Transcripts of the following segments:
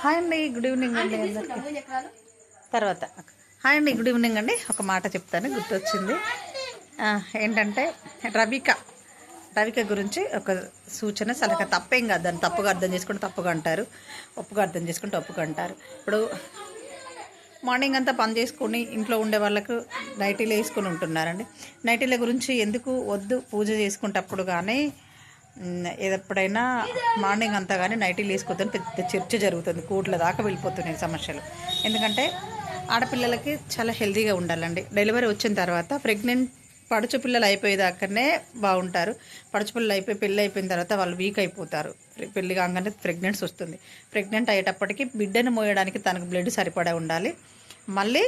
Hi అండి, good evening అండి అందరికి. తర్వాత హాయ్ అండి, గుడ్ ఈవినింగ్ అండి. ఒక మాట చెప్తాను, గుర్తొచ్చింది. ఏంటంటే రవిక గురించి ఒక సూచన, సలహా. తప్పేం కాదు, దాన్ని తప్పుగా అర్థం చేసుకుంటే తప్పుగా అంటారు, ఒప్పుగా అర్థం చేసుకుంటే ఒప్పుగా అంటారు. ఇప్పుడు మార్నింగ్ అంతా పని చేసుకొని ఇంట్లో ఉండే వాళ్ళకు నైటీలు వేసుకొని ఉంటున్నారండి. నైటీల గురించి ఎందుకు వద్దు, పూజ చేసుకుంటప్పుడు కానీ ఎప్పుడైనా మార్నింగ్ అంతా కానీ నైటీలు వేసుకోవద్దని పెద్ద చర్చ జరుగుతుంది. కోట్ల దాకా వెళ్ళిపోతున్నాయి సమస్యలు. ఎందుకంటే ఆడపిల్లలకి చాలా హెల్తీగా ఉండాలండి. డెలివరీ వచ్చిన తర్వాత ప్రెగ్నెంట్ పడుచు పిల్లలు అయిపోయేదాకానే బాగుంటారు. పడుచు పిల్లలు పెళ్ళి అయిపోయిన తర్వాత వాళ్ళు వీక్ అయిపోతారు. పెళ్ళి కాగానే ప్రెగ్నెన్సీ వస్తుంది. ప్రెగ్నెంట్ అయ్యేటప్పటికి బిడ్డను మోయడానికి తనకు బ్లడ్ సరిపడా ఉండాలి. మళ్ళీ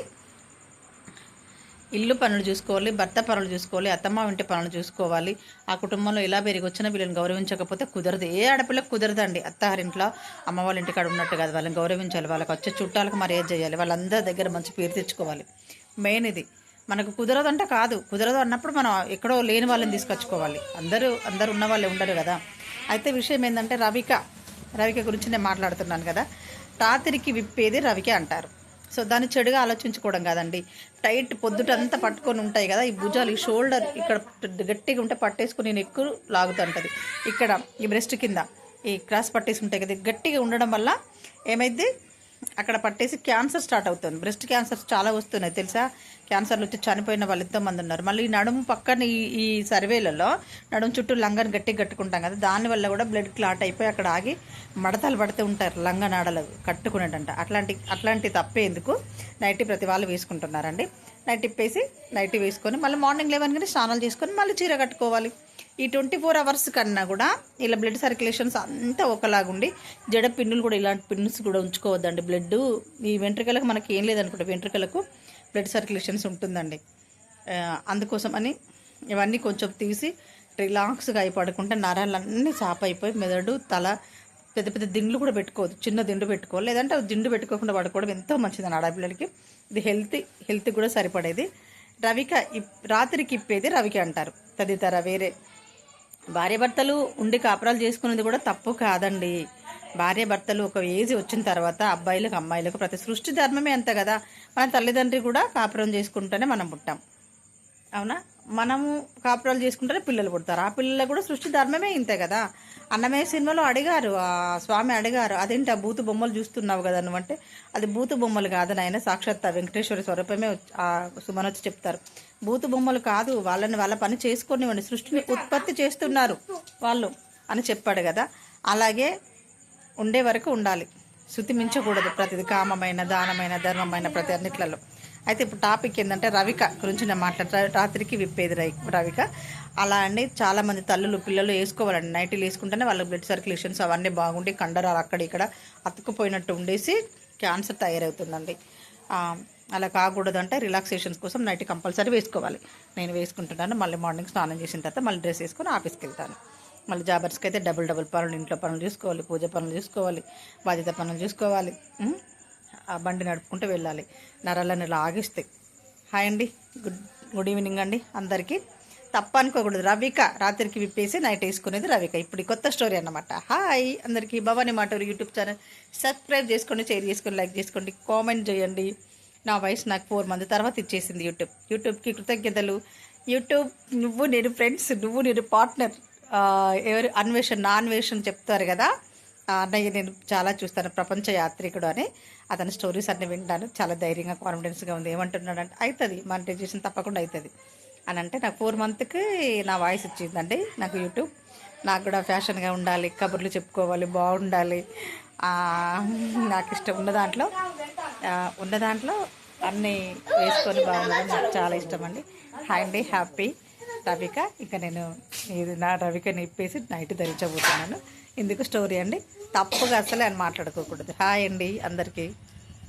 ఇల్లు పనులు చూసుకోవాలి, భర్త పనులు చూసుకోవాలి, అత్తమ్మ ఇంటి పనులు చూసుకోవాలి. ఆ కుటుంబంలో ఎలా పెరిగి వచ్చినా వీళ్ళని గౌరవించకపోతే కుదరదు. ఏ ఆడపిల్లకు కుదరదండి. అత్తారింట్లో అమ్మ వాళ్ళ ఇంటికాడ ఉన్నట్టు కాదు, వాళ్ళని గౌరవించాలి. వాళ్ళకి వచ్చే చుట్టాలకు మర్యాద చేయాలి, వాళ్ళందరి దగ్గర మంచి పేరు తెచ్చుకోవాలి. మెయిన్ ఇది. మనకు కుదరదు అంటే కాదు, కుదరదు అన్నప్పుడు మనం ఎక్కడో లేని వాళ్ళని తీసుకొచ్చుకోవాలి. అందరూ ఉన్న వాళ్ళే ఉండరు కదా. అయితే విషయం ఏంటంటే రవిక గురించి నేను మాట్లాడుతున్నాను కదా. రాత్రికి విప్పేది రవిక అంటారు. సో దాన్ని చెడుగా ఆలోచించుకోవడం కాదండి. టైట్ పొద్దుటంతా పట్టుకొని ఉంటాయి కదా, ఈ భుజాలు, ఈ షోల్డర్ ఇక్కడ గట్టిగా ఉంటే పట్టేసుకుని నేను ఎక్కువ లాగుతుంటుంది. ఇక్కడ ఈ బ్రెస్ట్ కింద ఈ క్రాస్ పట్టేసి ఉంటాయి కదా, గట్టిగా ఉండడం వల్ల ఏమైంది, అక్కడ పట్టేసి క్యాన్సర్ స్టార్ట్ అవుతుంది. బ్రెస్ట్ క్యాన్సర్స్ చాలా వస్తున్నాయి తెలుసా. క్యాన్సర్లు వచ్చి చనిపోయిన వాళ్ళు ఎంతోమంది ఉన్నారు. మళ్ళీ ఈ నడుము పక్కన ఈ సర్వేలలో నడుము చుట్టూ లంగాన్ని గట్టిగా కట్టుకుంటాం కదా, దానివల్ల కూడా బ్లడ్ క్లాట్ అయిపోయి అక్కడ ఆగి మడతలు పడుతూ ఉంటారు లంగ నాడలు కట్టుకునేటంట. అట్లాంటి తప్పే ఎందుకు, నైటీ ప్రతి వాళ్ళు వేసుకుంటున్నారండి. నైట్ ఇప్పేసి నైటీ వేసుకొని మళ్ళీ మార్నింగ్ లేవని స్నానాలు చేసుకొని మళ్ళీ చీర కట్టుకోవాలి. ఈ 24 అవర్స్ కన్నా కూడా ఇలా బ్లడ్ సర్క్యులేషన్స్ అంతా ఒకలాగుండి, జడ పిన్నులు కూడా ఇలాంటి పిన్స్ కూడా ఉంచుకోవద్దండి. బ్లడ్ ఈ వెంట్రుకలకు మనకి ఏం లేదనుకుంటే వెంట్రుకలకు బ్లడ్ సర్క్యులేషన్స్ ఉంటుందండి. అందుకోసం అని ఇవన్నీ కొంచెం తీసి రిలాక్స్గా అయి పడుకుంటే నరాలన్నీ చాప అయిపోయి మెదడు, తల, పెద్ద పెద్ద దిండ్లు కూడా పెట్టుకోవద్దు, చిన్న దిండు పెట్టుకోవాలి. లేదంటే దిండు పెట్టుకోకుండా పడుకోవడం ఎంతో మంచిదని ఆడపిల్లలకి. ఇది హెల్త్ కూడా సరిపడేది. రాత్రికి ఇప్పేది రవిక అంటారు. తదితర వేరే భార్యాభర్తలు ఉండి కాపురాలు చేసుకునేది కూడా తప్పు కాదండి. భార్యాభర్తలు ఒక ఏజ్ వచ్చిన తర్వాత అబ్బాయిలకు అమ్మాయిలకు ప్రతి సృష్టి ధర్మమే అంత కదా. మన తల్లిదండ్రి కూడా కాపురం చేసుకుంటేనే మనం పుట్టాం, అవునా. మనము కాపురాలు చేసుకుంటేనే పిల్లలు పుడతారు. ఆ పిల్లలు కూడా సృష్టి ధర్మమే ఇంతే కదా. అన్నమయ్య సినిమాలో అడిగారు, ఆ స్వామి అడిగారు, అదేంటి ఆ బూతు బొమ్మలు చూస్తున్నావు కదా నువ్వంటే, అది బూతు బొమ్మలు కాదు నాయన, సాక్షాత్ వెంకటేశ్వర స్వరూపమే ఆ సుమన్ వచ్చి చెప్తారు. బూతు బొమ్మలు కాదు, వాళ్ళ పని చేసుకునివ్వండి, సృష్టిని ఉత్పత్తి చేస్తున్నారు వాళ్ళు అని చెప్పాడు కదా. అలాగే ఉండే వరకు ఉండాలి, శృతి మించకూడదు. ప్రతిది కామమైన, దానమైన, ధర్మమైన ప్రతి అన్నిట్లలో. అయితే ఇప్పుడు టాపిక్ ఏంటంటే రవిక గురించి నేను మాట్లాడతాను. రాత్రికి విప్పేది రవిక. అలా అండి చాలామంది తల్లులు పిల్లలు వేసుకోవాలండి. నైటీలు వేసుకుంటేనే వాళ్ళ బ్లడ్ సర్క్యులేషన్స్ అవన్నీ బాగుండి కండరాలు అక్కడ ఇక్కడ అతుక్కుపోయినట్టు ఉండేసి క్యాన్సర్ తయారవుతుందండి. అలా కాకూడదు అంటే రిలాక్సేషన్స్ కోసం నైట్ కంపల్సరీ వేసుకోవాలి. నేను వేసుకుంటున్నాను. మళ్ళీ మార్నింగ్ స్నానం చేసిన తర్వాత మళ్ళీ డ్రెస్ వేసుకొని ఆఫీస్కి వెళ్తాను. మళ్ళీ జాబర్స్కి అయితే డబుల్ పనులు, ఇంట్లో పనులు చూసుకోవాలి, పూజ పనులు చూసుకోవాలి, బాధ్యత పనులు చూసుకోవాలి. ఆ బండి నడుపుకుంటూ వెళ్ళాలి, నరాలను లాగిస్తాయి. హాయ్ అండి, గుడ్ ఈవినింగ్ అండి అందరికీ. తప్ప అనుకోకూడదు. రవిక రాత్రికి విప్పేసి నైట్ వేసుకునేది రవిక. ఇప్పుడు కొత్త స్టోరీ అన్నమాట. హాయ్ అందరికీ, Bhavani Maturu YouTube channel subscribe చేసుకోండి, షేర్ చేసుకోండి, లైక్ చేసుకోండి, కామెంట్ చేయండి. నా వయసు నాకు 4 మంత్ తర్వాత ఇచ్చేసింది యూట్యూబ్కి కృతజ్ఞతలు. యూట్యూబ్ నువ్వు నేను ఫ్రెండ్స్, నువ్వు నేను పార్ట్నర్. ఎవరు నా అన్వేషణ చెప్తారు కదా, అన్నయ్య నేను చాలా చూస్తాను, ప్రపంచ యాత్రికుడు అని. అతని స్టోరీస్ అన్నీ వింటాను. చాలా ధైర్యంగా, కాన్ఫిడెన్స్గా ఉంది. ఏమంటున్నాడు అంటే అవుతుంది, మానిటైజేషన్ తప్పకుండా అవుతుంది అని అంటే నాకు 4 మంత్కి నా వాయిస్ ఇచ్చిందండి నాకు యూట్యూబ్. నాకు కూడా ఫ్యాషన్గా ఉండాలి, కబుర్లు చెప్పుకోవాలి, బాగుండాలి, నాకు ఇష్టం ఉన్న దాంట్లో అన్నీ వేసుకొని బాగుండడం నాకు చాలా ఇష్టం అండి. హాయ్ అండి, హ్యాపీ రవిక. ఇంకా నేను నా రవికని ఇప్పేసి నైట్ ధరించబోతున్నాను. ఇందుకు స్టోరీ అండి, తప్పుగా అసలే అని మాట్లాడుకోకూడదు. హాయ్ అండి అందరికీ.